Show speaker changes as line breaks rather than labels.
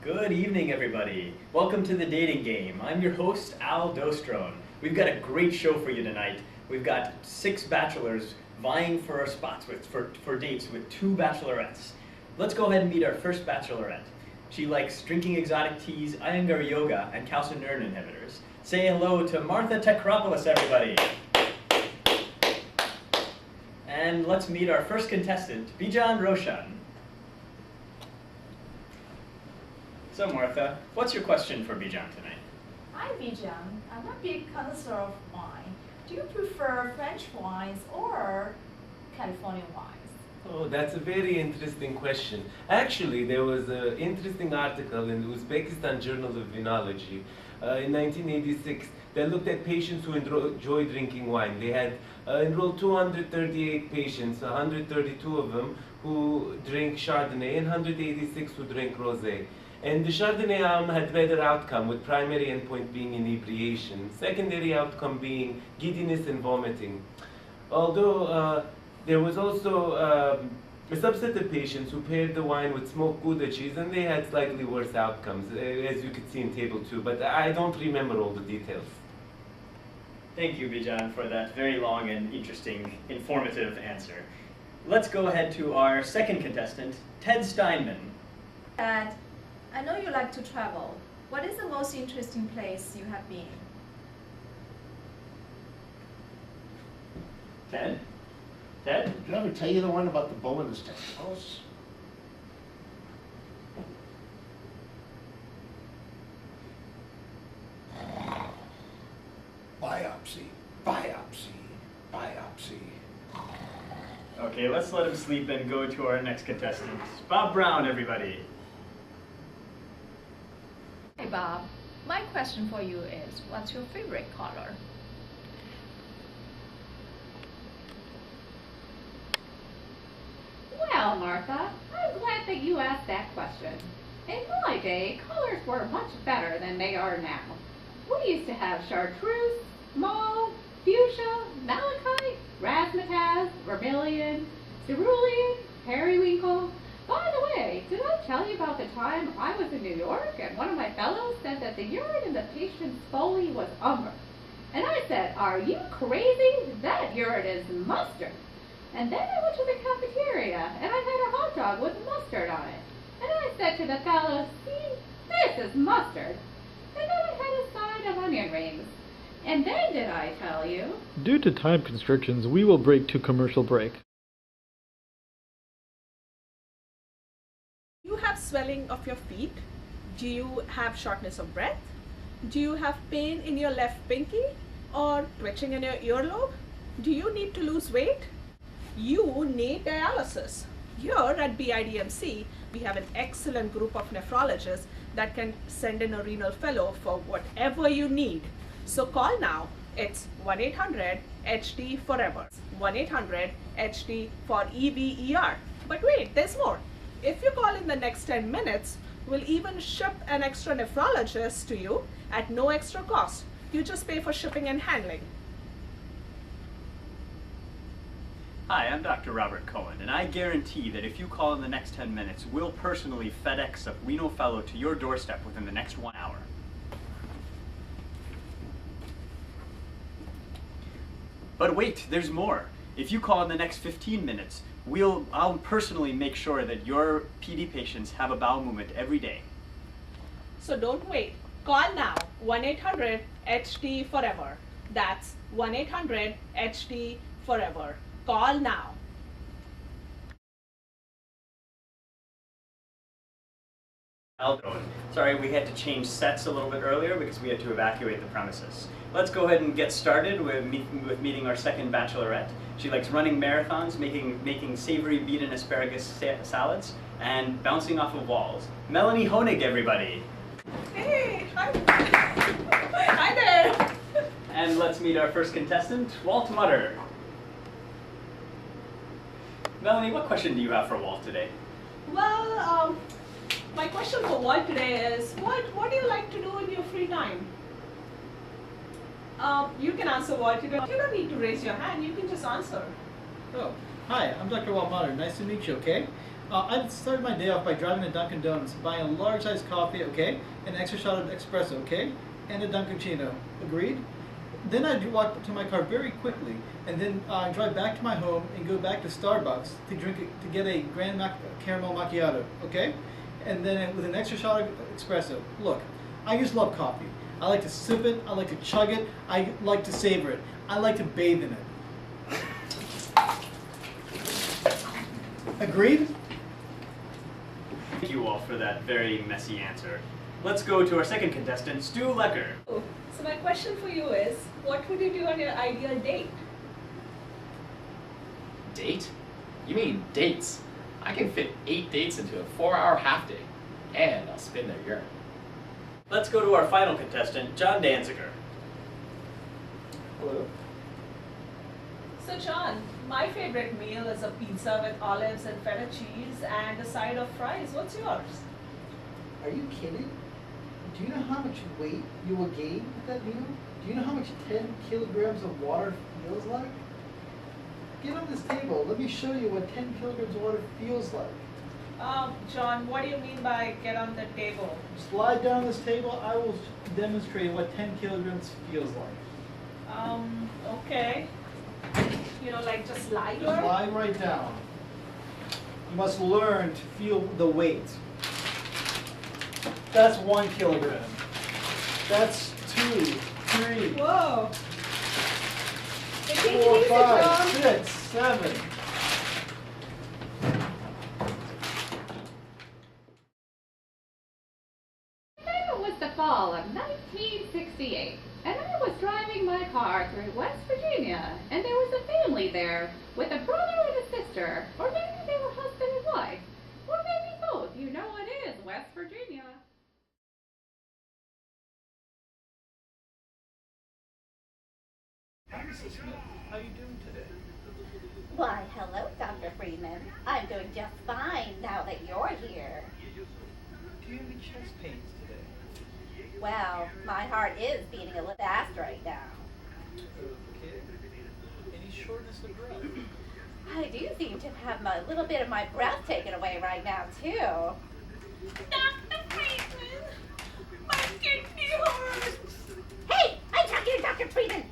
Good evening, everybody. Welcome to the dating game. I'm your host, Al Dostrone. We've got a great show for you tonight. We've got 6 bachelors vying for spots for dates with 2 bachelorettes. Let's go ahead and meet our first bachelorette. She likes drinking exotic teas, Iyengar yoga, and calcineurin inhibitors. Say hello to Martha Tekropoulos, everybody. And let's meet our first contestant, Bijan Roshan. So Martha, what's your question for Bijan tonight?
Hi Bijan, I'm a big connoisseur of wine. Do you prefer French wines or California wines?
Oh, that's a very interesting question. Actually, there was an interesting article in the Uzbekistan Journal of Venology in 1986 that looked at patients who enjoy drinking wine. They had enrolled 238 patients, 132 of them who drink Chardonnay and 186 who drink Rosé. And the Chardonnay arm had better outcome, with primary endpoint being inebriation, secondary outcome being giddiness and vomiting. Although there was also a subset of patients who paired the wine with smoked Gouda cheese, and they had slightly worse outcomes, as you could see in table 2, but I don't remember all the details.
Thank you, Bijan, for that very long and interesting, informative answer. Let's go ahead to our second contestant, Ted Steinman.
Dad, I know you like to travel. What is the most interesting place you have been?
Ted? Ted?
Did I ever tell you the one about the bull and his testicles? Biopsy, biopsy, biopsy.
Okay, let's let him sleep and go to our next contestant. Bob Brown, everybody.
Hey Bob, my question for you is, what's your favorite color?
Well, Martha, I'm glad that you asked that question. In my day, colors were much better than they are now. We used to have chartreuse, mauve, fuchsia, malachite, razzmatazz, vermilion, cerulean, periwinkle. By the way, did I tell you about the time I was in New York and one of my fellows said that the urine in the patient's foley was umber? And I said, "Are you crazy? That urine is mustard." And then I went to the cafeteria and I had a hot dog with mustard on it. And I said to the fellow, "See, this is mustard." And then I had a side of onion rings. And then did I tell you?
Due to time constrictions, we will break to commercial break.
Do you have swelling of your feet? Do you have shortness of breath? Do you have pain in your left pinky or twitching in your earlobe? Do you need to lose weight? You need dialysis. Here at BIDMC, we have an excellent group of nephrologists that can send in a renal fellow for whatever you need. So call now. It's 1-800-HD-FOREVER. 1-800-HD for EVER. But wait, there's more. If you call in the next 10 minutes, we'll even ship an extra nephrologist to you at no extra cost. You just pay for shipping and handling.
Hi, I'm Dr. Robert Cohen, and I guarantee that if you call in the next 10 minutes, we'll personally FedEx a renal fellow to your doorstep within the next 1 hour. But wait, there's more. If you call in the next 15 minutes, I'll personally make sure that your PD patients have a bowel movement every day.
So don't wait. Call now. 1-800-HD-FOREVER. That's 1-800-HD-FOREVER. Call now.
Sorry, we had to change sets a little bit earlier because we had to evacuate the premises. Let's go ahead and get started with meeting our second bachelorette. She likes running marathons, making savory beet and asparagus salads, and bouncing off of walls. Melanie Honig, everybody.
Hey, hi. Hi there.
And let's meet our first contestant, Walt Mutter. Melanie, what question do you have for Walt today?
Well, my question for Walt today is, what do you like to do in your free time? You can answer, Walt. You don't need to raise your hand. You can just answer.
Oh, hi, I'm Dr. Walt Mutter. Nice to meet you, okay? I started my day off by driving to Dunkin' Donuts, buying a large-sized coffee, okay, an extra shot of espresso, okay, and a Dunkaccino. Agreed? Then I walk to my car very quickly, and then drive back to my home and go back to Starbucks to get a caramel macchiato, okay, and then with an extra shot of espresso. Look, I just love coffee. I like to sip it. I like to chug it. I like to savor it. I like to bathe in it. Agreed?
Thank you all for that very messy answer. Let's go to our second contestant, Stu Lecker.
So my question for you is, what would you do on your ideal date?
Date? You mean dates? I can fit 8 dates into a 4-hour half day, and I'll spin their urine.
Let's go to our final contestant, John Danziger.
Hello.
So John, my favorite meal is a pizza with olives and feta cheese and a side of fries. What's yours?
Are you kidding? Do you know how much weight you will gain with that meal? Do you know how much 10 kilograms of water feels like? Get on this table. Let me show you what 10 kilograms of water feels like.
John, what do you mean by get on the table?
Slide down this table. I will demonstrate what 10 kilograms feels like.
Okay. You know, like just lie
Just
here?
lie right down. You must learn to feel the weight. That's 1 kilogram. That's 2, 3,
Whoa.
4, 5, 6, 7.
It was the fall of 1968, and I was driving my car through West Virginia, and there was a family there with a brother and a sister, or maybe they were husband and wife, or maybe both. You know it is West Virginia.
Hi, Mrs. Smith. How are you doing today?
Why, hello, Dr. Freeman. I'm doing just fine now that you're here.
Do you have any chest pains today?
Well, my heart is beating a little fast right now.
Okay. Any shortness of breath?
I do seem to have a little bit of my breath taken away right now, too.
Dr. Freeman, my kidney hurts.
Hey, I'm talking to Dr. Freeman.